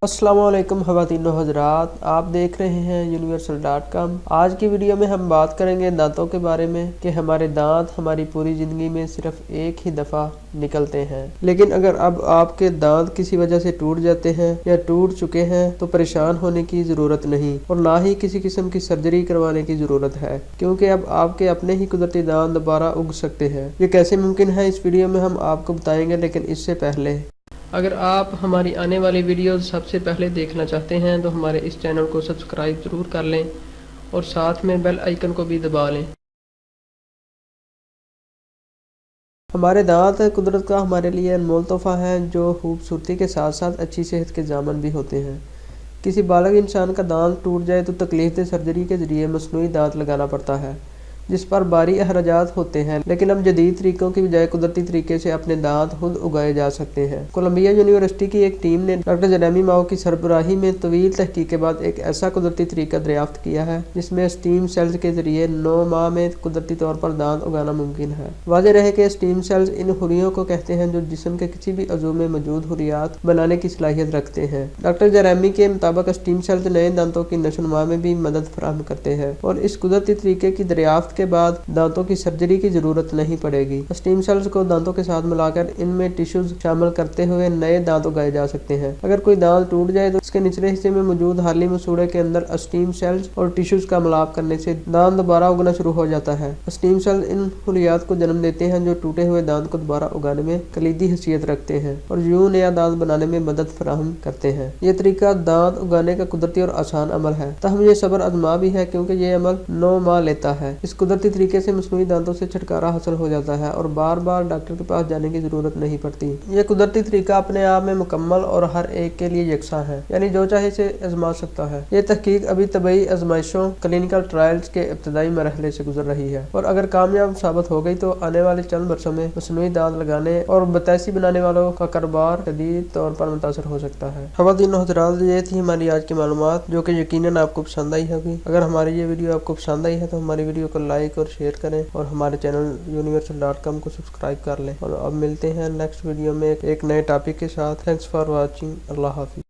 अस्सलाम वालेकुम ख़वातीन व हज़रात, आप देख रहे हैं universal.com। आज की वीडियो में हम बात करेंगे दांतों के बारे में कि हमारे दांत हमारी पूरी ज़िंदगी में सिर्फ एक ही दफ़ा निकलते हैं। लेकिन अगर अब आपके दांत किसी वजह से टूट जाते हैं या टूट चुके हैं तो परेशान होने की ज़रूरत नहीं और ना ही किसी किस्म की सर्जरी करवाने की ज़रूरत है, क्योंकि अब आपके अपने ही कुदरती दांत दोबारा उग सकते हैं। ये कैसे मुमकिन है, इस वीडियो में हम आपको बताएंगे। लेकिन इससे पहले अगर आप हमारी आने वाली वीडियोस सबसे पहले देखना चाहते हैं तो हमारे इस चैनल को सब्सक्राइब ज़रूर कर लें और साथ में बेल आइकन को भी दबा लें। हमारे दांत कुदरत का हमारे लिए अनमोल तोहफ़ा है जो खूबसूरती के साथ साथ अच्छी सेहत के ज़ामन भी होते हैं। किसी बालग इंसान का दांत टूट जाए तो तकलीफ सर्जरी के ज़रिए मसनूई दांत लगाना पड़ता है, जिस पर भारी अखराजात होते हैं। लेकिन अब जदीद तरीकों की बजाय कुदरती तरीके से अपने दांत खुद उगाए जा सकते हैं। कोलंबिया यूनिवर्सिटी की एक टीम ने डॉक्टर जेरेमी माओ की सरबराही में तवील तहकीक के बाद एक ऐसा कुदरती तरीका दरियाफ्त किया है जिसमें स्टीम सेल्स के जरिए 9 माह में कुदरती तौर पर दांत उगाना मुमकिन है। वाज़ेह रहे कि स्टीम सेल्स इन हुर्रियों को कहते हैं जो जिस्म के किसी भी अज़ू में मौजूद हुर्रियात बनाने की सलाहियत रखते हैं। डॉक्टर जेरेमी के मुताबिक स्टीम सेल्स नए दांतों की नशोनुमा में भी मदद फराहम करते हैं और इस कुदरती तरीके की दरियाफ्त के बाद दांतों की सर्जरी की जरूरत नहीं पड़ेगी। स्टीम सेल्स को दांतों के साथ मिलाकर इनमें टिश्यूज शामिल करते हुए नए दांत उगाए जा सकते हैं। अगर कोई दांत टूट जाए तो इसके निचले हिस्से में मौजूद हाली मसूड़े के अंदर स्टीम सेल्स और टिश्यूज का मिलाप करने से दांत दोबारा उगना शुरू हो जाता है। स्टीम सेल्स इन हुर्रियात को जन्म देते हैं जो टूटे हुए दांत को दोबारा उगाने में कलीदी हैसियत रखते हैं और यूं नया दांत बनाने में मदद फराहम करते हैं। ये तरीका दांत उगाने का कुदरती और आसान अमल है, तहम ये सब्र आजमा भी है क्योंकि ये अमल 9 माह लेता है। इस कुदरती तरीके से मसनूई दांतों से छुटकारा हासिल हो जाता है और बार बार डॉक्टर के पास जाने की जरूरत नहीं पड़ती। यह कुदरती तरीका अपने आप में मुकम्मल और हर एक के लिए यकसा है, यानी जो चाहे इसे आजमा सकता है। ये तहकीक अभी तबई आजमाइशों क्लिनिकल ट्रायल्स के इब्तदाई मरहले से गुजर रही है और अगर कामयाब साबित हो गई तो आने वाले चंद वर्षों में मसनूई दांत लगाने और बतैसी बनाने वालों का कारोबार शदीद तौर पर मुतासर हो सकता है। ख़वातीन व हज़रात, ये थी हमारी आज की मालूमात जो कि यकीनन आपको पसंद आई होगी। अगर हमारी ये वीडियो आपको पसंद आई है तो हमारी वीडियो को लाइक और शेयर करें और हमारे चैनल universal.com को सब्सक्राइब कर लें। और अब मिलते हैं नेक्स्ट वीडियो में एक नए टॉपिक के साथ। Thanks for watching. अल्लाह हाफिज़।